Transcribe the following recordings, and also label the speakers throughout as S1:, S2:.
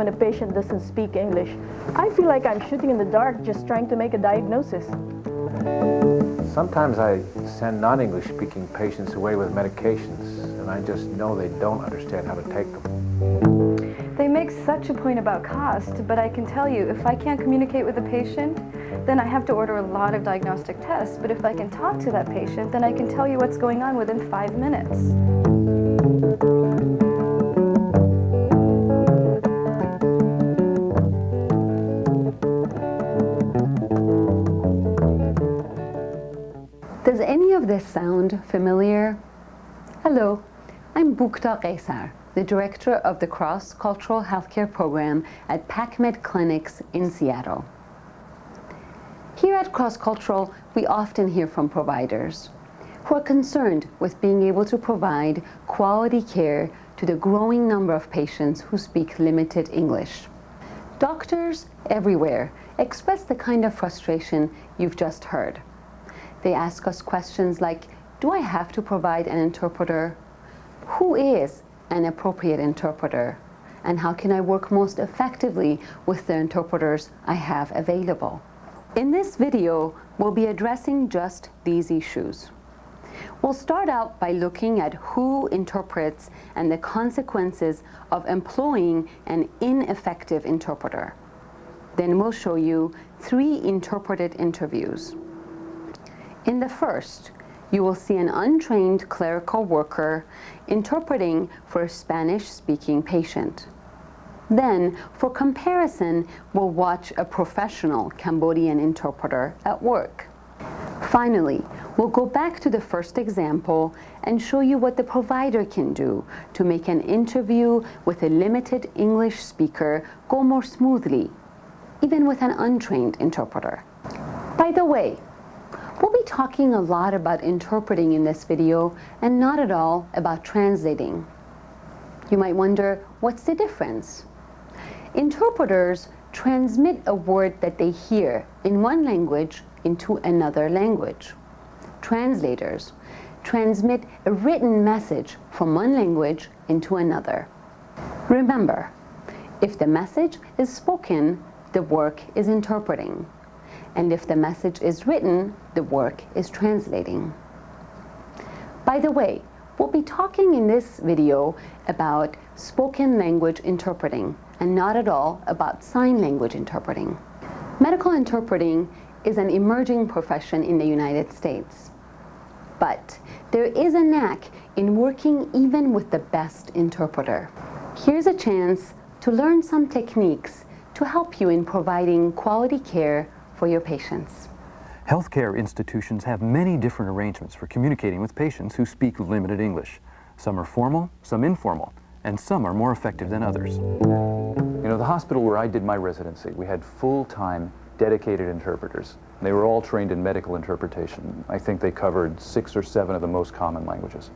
S1: when a patient doesn't speak English. I feel like I'm shooting in the dark just trying to make a diagnosis.
S2: Sometimes I send non-English speaking patients away with medications, and I just know they don't understand how to take them.
S3: They make such a point about cost, but I can tell you, if I can't communicate with the patient, then I have to order a lot of diagnostic tests. But if I can talk to that patient, then I can tell you what's going on within 5 minutes.
S4: Does any of this sound familiar? Hello, I'm Bukta Qaisar, the director of the Cross-Cultural Healthcare Program at PacMed Clinics in Seattle. Here at Cross-Cultural, we often hear from providers who are concerned with being able to provide quality care to the growing number of patients who speak limited English. Doctors everywhere express the kind of frustration you've just heard. They ask us questions like, do I have to provide an interpreter? Who is an appropriate interpreter? And how can I work most effectively with the interpreters I have available? In this video, we'll be addressing just these issues. We'll start out by looking at who interprets and the consequences of employing an ineffective interpreter. Then we'll show you 3 interpreted interviews. In the first, you will see an untrained clerical worker interpreting for a Spanish-speaking patient. Then, for comparison, we'll watch a professional Cambodian interpreter at work. Finally, we'll go back to the first example and show you what the provider can do to make an interview with a limited English speaker go more smoothly, even with an untrained interpreter. By the way, we'll be talking a lot about interpreting in this video and not at all about translating. You might wonder, what's the difference? Interpreters transmit a word that they hear in one language into another language. Translators transmit a written message from one language into another. Remember, if the message is spoken, the work is interpreting. And if the message is written, the work is translating. By the way, we'll be talking in this video about spoken language interpreting and not at all about sign language interpreting. Medical interpreting is an emerging profession in the United States. But there is a knack in working even with the best interpreter. Here's a chance to learn some techniques to help you in providing quality care for your patients.
S5: Healthcare institutions have many different arrangements for communicating with patients who speak limited English. Some are formal, some informal, and some are more effective than others.
S6: You know, the hospital where I did my residency, we had full-time dedicated interpreters. They were all trained in medical interpretation. I think they covered 6 or 7 of the most common languages.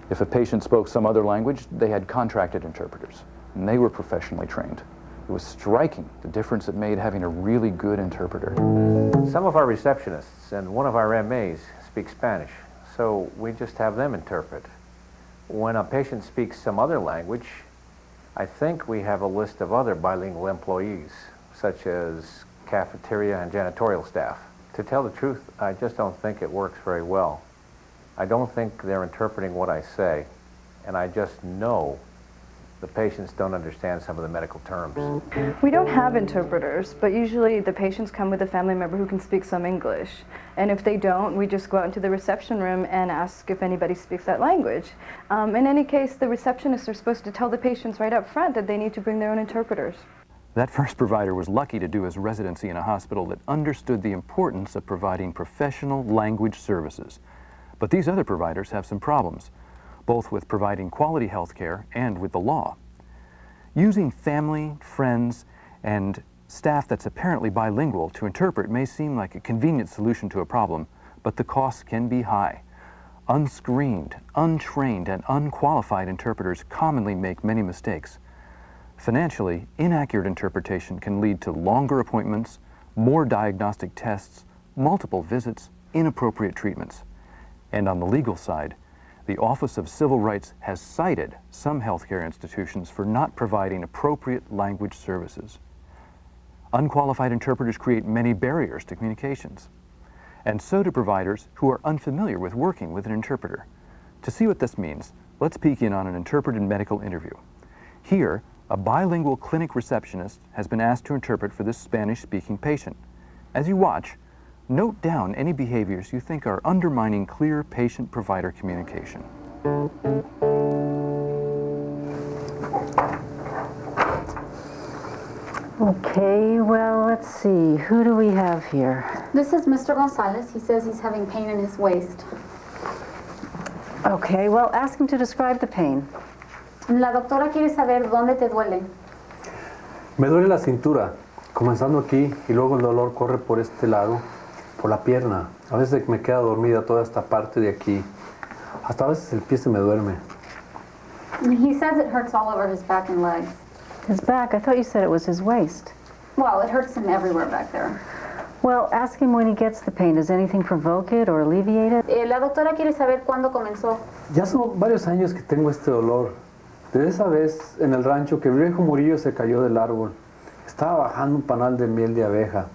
S6: If a patient spoke some other language, they had contracted interpreters, and they were professionally trained. It was striking the difference it made having a really good interpreter.
S2: Some of our receptionists and one of our MAs speak Spanish, so we just have them interpret. When a patient speaks some other language, I think we have a list of other bilingual employees, such as cafeteria and janitorial staff. To tell the truth, I just don't think it works very well. I don't think they're interpreting what I say, and I just know the patients don't understand some of the medical terms.
S3: We don't have interpreters, but usually the patients come with a family member who can speak some English. And if they don't, we just go out into the reception room and ask if anybody speaks that language. In any case, the receptionists are supposed to tell the patients right up front that they need to bring their own interpreters.
S5: That first provider was lucky to do his residency in a hospital that understood the importance of providing professional language services. But these other providers have some problems, both with providing quality health care and with the law. Using family, friends, and staff that's apparently bilingual to interpret may seem like a convenient solution to a problem, but the costs can be high. Unscreened, untrained, and unqualified interpreters commonly make many mistakes. Financially, inaccurate interpretation can lead to longer appointments, more diagnostic tests, multiple visits, inappropriate treatments. And on the legal side, the Office of Civil Rights has cited some healthcare institutions for not providing appropriate language services. Unqualified interpreters create many barriers to communications, and so do providers who are unfamiliar with working with an interpreter. To see what this means, let's peek in on an interpreted medical interview. Here, a bilingual clinic receptionist has been asked to interpret for this Spanish-speaking patient. As you watch, note down any behaviors you think are undermining clear patient-provider communication.
S7: Okay, well, let's see. Who do we have here?
S8: This is Mr. Gonzalez. He says he's having pain in his waist.
S7: Okay, well, ask him to describe the pain.
S8: La doctora quiere saber dónde te duele.
S9: Me duele la cintura, comenzando aquí y luego el dolor corre por este lado, por la pierna. A veces me queda dormida toda esta parte de aquí. Hasta a veces el pie se me duerme.
S8: He says it hurts all over his back and legs.
S7: His back? I thought you said it was his waist.
S8: Well, it hurts him everywhere back there.
S7: Well, ask him when he gets the pain. Does anything provoke it or alleviate it?
S8: La doctora quiere saber cuándo comenzó.
S9: Ya son varios años que tengo este dolor. Desde esa vez en el rancho que el viejo Murillo se cayó del árbol. Estaba bajando un panal de miel de abeja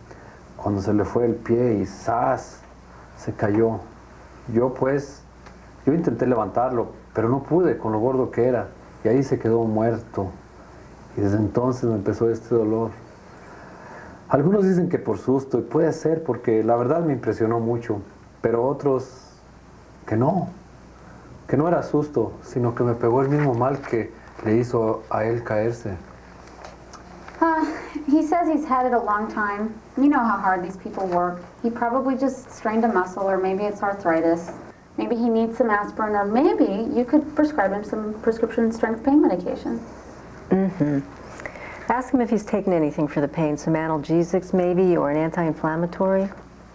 S9: cuando se le fue el pie y ¡zas! Se cayó. Yo intenté levantarlo, pero no pude con lo gordo que era y ahí se quedó muerto. Y desde entonces me empezó este dolor. Algunos dicen que por susto, y puede ser porque la verdad me impresionó mucho, pero otros que no era susto, sino que me pegó el mismo mal que le hizo a él caerse.
S8: He says he's had it a long time. You know how hard these people work. He probably just strained a muscle, or maybe it's arthritis. Maybe he needs some aspirin, or maybe you could prescribe him some prescription strength pain medication.
S7: Mm-hmm. Ask him if he's taken anything for the pain, some analgesics maybe, or an anti-inflammatory.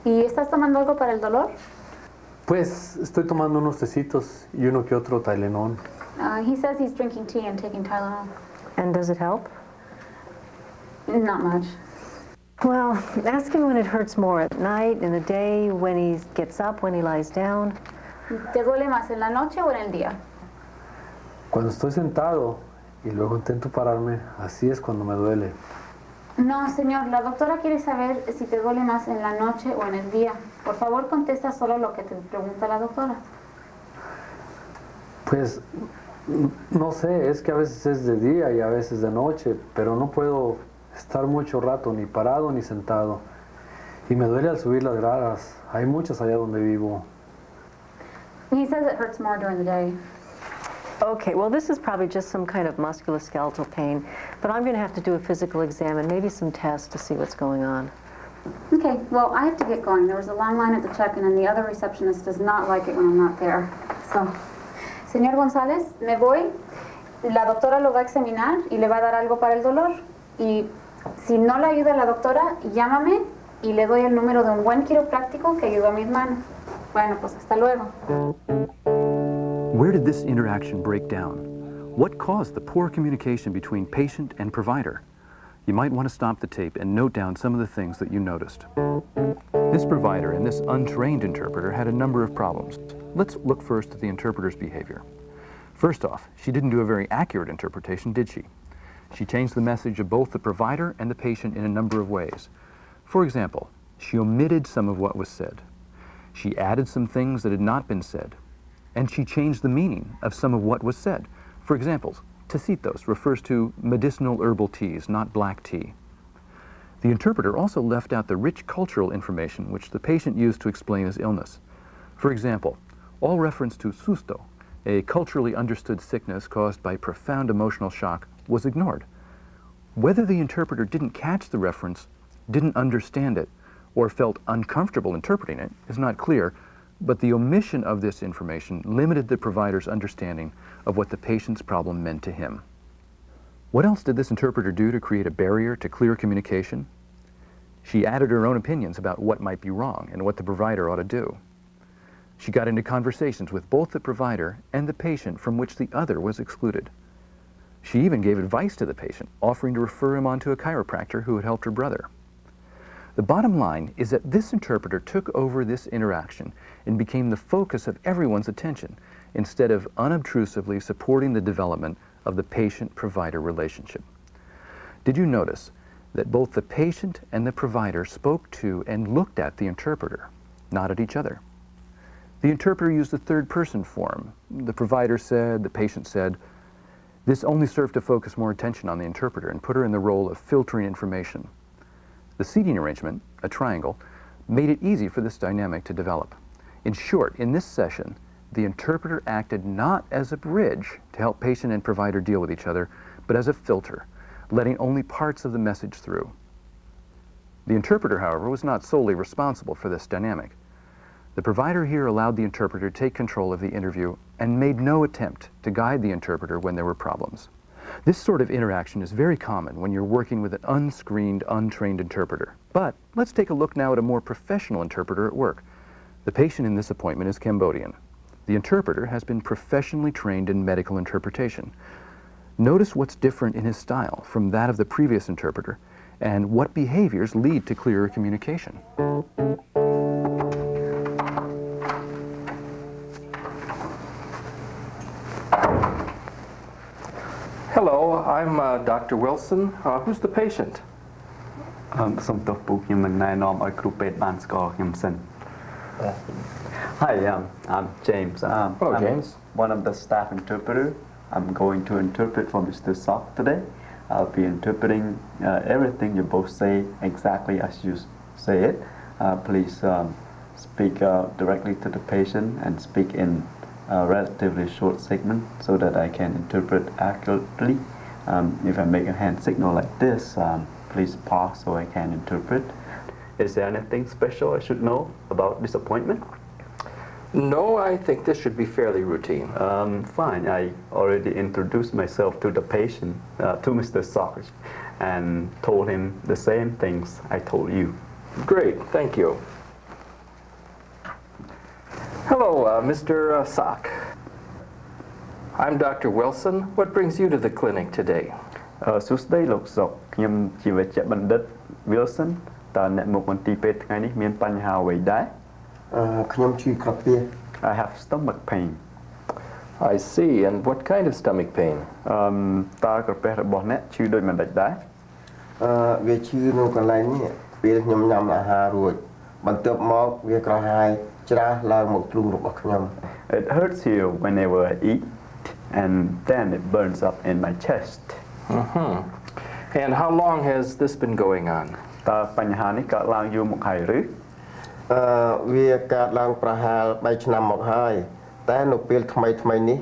S8: ¿Y estás tomando algo para el dolor?
S9: Pues estoy tomando unos tecitos y uno que otro Tylenol.
S8: He says he's drinking tea and taking Tylenol.
S7: And does it help?
S8: Not much.
S7: Well, ask him when it hurts more, at night, in the day, when he gets up, when he lies down.
S8: ¿Te duele más en la noche o en el día?
S9: Cuando estoy sentado y luego intento pararme, así es cuando me duele.
S8: No, señor, la doctora quiere saber si te duele más en la noche o en el día. Por favor, contesta solo lo que te pregunta la doctora.
S9: Pues, no sé, es que a veces es de día y a veces de noche, pero no puedo estar mucho rato, ni parado ni sentado. Y me duele al subir las gradas. Hay muchas allá donde vivo.
S8: He says it hurts more during the day.
S7: Okay, well, this is probably just some kind of musculoskeletal pain, but I'm going to have to do a physical exam and maybe some tests to see what's going on.
S8: Okay, well, I have to get going. There was a long line at the check-in, and the other receptionist does not like it when I'm not there. So, señor González, me voy. La doctora lo va a examinar y le va a dar algo para el dolor. Y si no le ayuda la doctora, llámame y le doy el número de un buen quiropráctico que ayudó a mi hermano. Bueno, pues hasta luego.
S5: Where did this interaction break down? What caused the poor communication between patient and provider? You might want to stop the tape and note down some of the things that you noticed. This provider and this untrained interpreter had a number of problems. Let's look first at the interpreter's behavior. First off, she didn't do a very accurate interpretation, did she? She changed the message of both the provider and the patient in a number of ways. For example, she omitted some of what was said. She added some things that had not been said. And she changed the meaning of some of what was said. For example, tecitos refers to medicinal herbal teas, not black tea. The interpreter also left out the rich cultural information which the patient used to explain his illness. For example, all reference to susto, a culturally understood sickness caused by profound emotional shock, was ignored. Whether the interpreter didn't catch the reference, didn't understand it, or felt uncomfortable interpreting it is not clear, but the omission of this information limited the provider's understanding of what the patient's problem meant to him. What else did this interpreter do to create a barrier to clear communication? She added her own opinions about what might be wrong and what the provider ought to do. She got into conversations with both the provider and the patient from which the other was excluded. She even gave advice to the patient, offering to refer him on to a chiropractor who had helped her brother. The bottom line is that this interpreter took over this interaction and became the focus of everyone's attention, instead of unobtrusively supporting the development of the patient-provider relationship. Did you notice that both the patient and the provider spoke to and looked at the interpreter, not at each other? The interpreter used the third-person form. The provider said, the patient said. This only served to focus more attention on the interpreter and put her in the role of filtering information. The seating arrangement, a triangle, made it easy for this dynamic to develop. In short, in this session, the interpreter acted not as a bridge to help patient and provider deal with each other, but as a filter, letting only parts of the message through. The interpreter, however, was not solely responsible for this dynamic. The provider here allowed the interpreter to take control of the interview and made no attempt to guide the interpreter when there were problems. This sort of interaction is very common when you're working with an unscreened, untrained interpreter. But let's take a look now at a more professional interpreter at work. The patient in this appointment is Cambodian. The interpreter has been professionally trained in medical interpretation. Notice what's different in his style from that of the previous interpreter and what behaviors lead to clearer communication.
S10: Hello, I'm Dr. Wilson. Who's the patient?
S11: Hi, I'm James.
S10: Hello, James.
S11: I'm one of the staff interpreter. I'm going to interpret for Mr. Sok today. I'll be interpreting everything you both say exactly as you say it. Please speak directly to the patient and speak in a relatively short segment so that I can interpret accurately. If I make a hand signal like this, please pause so I can interpret. Is there anything special I should know about this appointment?
S10: No, I think this should be fairly routine.
S11: Fine. I already introduced myself to the patient, to Mr. Sok, and told him the same things I told you.
S10: Great, thank you. Hello, Mr. Sok. I'm Dr. Wilson. What brings you to the clinic today?
S11: សួស្តីលោកសុកខ្ញុំជាវេជ្ជបណ្ឌិត Wilson តើអ្នកមកមន្ទីរពេទ្យថ្ងៃនេះមានបញ្ហាអ្វីដែរ ខ្ញុំឈឺក្រពះ I have stomach pain.
S10: I see. And what kind of stomach pain?
S11: តើក្រពះរបស់អ្នកឈឺដូចម្តេចដែរ
S12: វាឈឺនៅកន្លែងនេះពេលខ្ញុំញ៉ាំអាហាររួចបន្ទាប់មកវាក្រហាយច្រាសឡើងមកទ្រូងរបស់ខ្ញុំ
S11: It hurts here whenever I eat and then it burns up in my chest.
S10: And how long has this been going on?
S11: តើបញ្ហានេះកើតឡើងយូរមកហើយឬ
S12: វាកើតឡើងប្រហែល3ឆ្នាំមកហើយតែនៅពេលថ្មីនេះ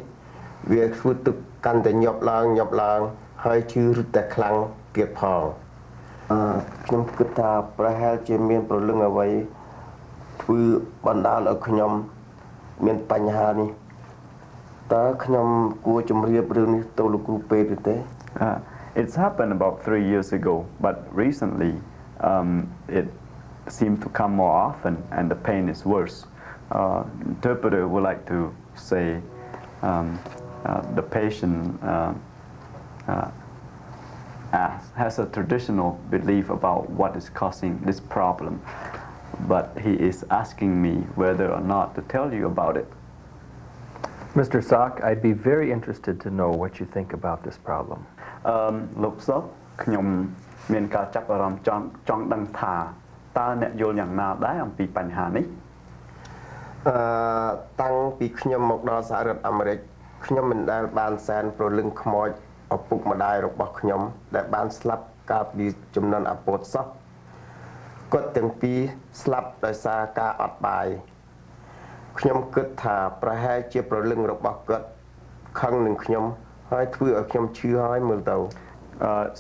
S12: វាធ្វើទឹកកាន់តែញាប់ឡើងហើយឈឺរឹតតែខ្លាំងទៀតផងខ្ញុំគិតថាប្រហែលជាមានព្រលឹងអ្វីធ្វើបណ្ដាលឲ្យខ្ញុំមានបញ្ហានេះតើខ្ញុំគួរជម្រាបរឿងនេះទៅលោកគ្រូពេទ្យទេ
S11: It's happened about 3 years ago, but recently it seemed to come more often and the pain is worse. Interpreter would like to say the patient has a traditional belief about what is causing this problem, but he is asking me whether or not to tell you about it.
S10: Mr. Sok, I'd be very interested to know what you think about this problem.
S11: លោកសុកខ្ញុំមានការចាប់អារម្មណ៍ចង់ដឹងថាតើអ្នកយល់យ៉ាងណាដែរអំពីបញ្ហានេះ
S12: តាំងពីខ្ញុំមកដល់សហរដ្ឋអាមេរិកខ្ញុំមិនដែលបានសែនប្រលឹងខ្មោចឪពុកម្ដាយរបស់ខ្ញុំដែលបានស្លាប់កាលពីចំនួនអពតសោះគាត់ទាំងពីរស្លាប់ដោយសារការអត់បាយខ្ញុំគិតថាប្រហែលជាប្រលឹងរបស់គាត់ខឹងនឹងខ្ញុំហើយធ្វើឲ្យខ្ញុំឈឺហើយមើលទៅ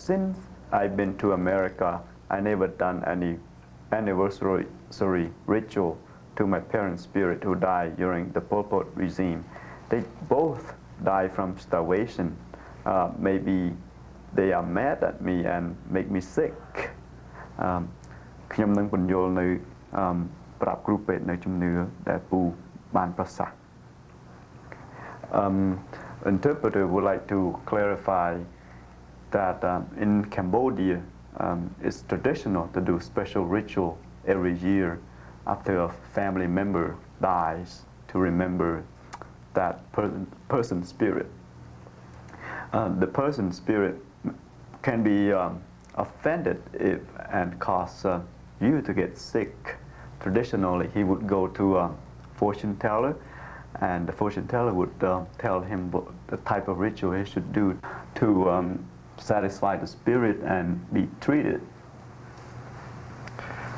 S11: Since I've been to America, I never done any anniversary ritual to my parents' spirit who died during the Pol Pot regime. They both died from starvation. Maybe they are mad at me and make me sick. ខ្ញុំនឹងបញ្យល់នៅប្រាប់គ្រូពេទ្យនៅជំនឿដែលពូបានប្រសាសន៍ Interpreter would like to clarify that in Cambodia it's traditional to do special ritual every year after a family member dies to remember that person's spirit. The person's spirit can be offended and cause you to get sick. Traditionally, he would go to a fortune teller, and the fortune teller would tell him the type of ritual he should do to satisfy the spirit and be treated.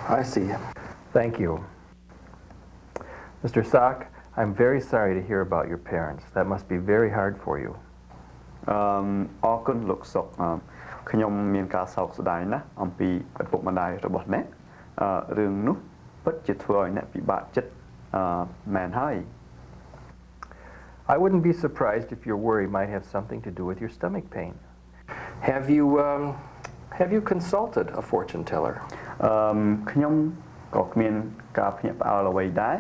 S10: I see. Thank you. Mr. Sock, I'm very sorry to hear about your parents. That must be very hard for you.
S11: អរគុណលោកសុកខ្ញុំមានការសោកស្ដាយណាស់អំពីឪពុកម្ដាយរបស់អ្នករឿងនោះពិតជាធ្វើឲ្យអ្នកពិបាកចិត្តមែនហើយ
S10: I wouldn't be surprised if your worry might have something to do with your stomach pain. Have you consulted a fortune teller?
S11: ខ្ញុំក៏គ្មានការភ្ញាក់ផ្អើលអ្វីដែរ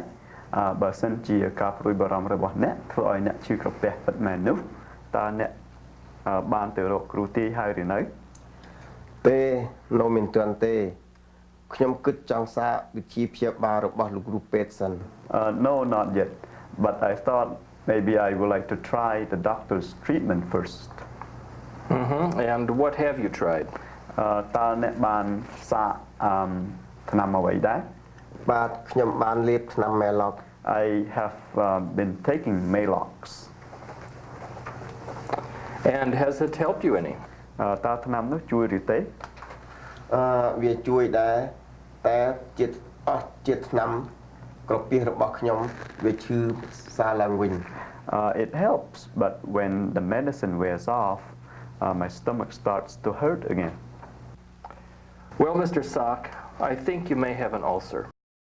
S11: បើសិនជាការព្រួយបារម្ភរបស់អ្នកធ្វើឲ្យអ្នកឈឺក្រពះពិតមែននោះតើអ្នកបានទៅរកគ្រូទាយហើយឬនៅ
S12: ទេនៅមិនទាន់ទេខ្ញុំគិតចង់សាកវិធីព្យាបាលរបស់លោកគ្រូពេទ្យសិន
S11: No, not yet, but I thought maybe I would like to try the doctor's treatment first.
S10: And what have you tried?
S11: តើអ្នកបានសាកថ្នាំអ្វីដែរ
S12: បាទខ្ញុំបានលេបថ្នាំ Melox
S11: I have been taking Melox.
S10: And has it helped you any?
S11: តើថ្នាំនោះជួយឬទេ
S12: វាជួយដែរតែជាតិអស់ជាតិថ្នាំក្រពះរបស់ខ្ញុំវាឈឺសាឡើងវិញ
S11: It helps, but when the medicine wears off, my stomach starts to hurt again.
S10: Well, Mr. Sock, I think you may have an ulcer.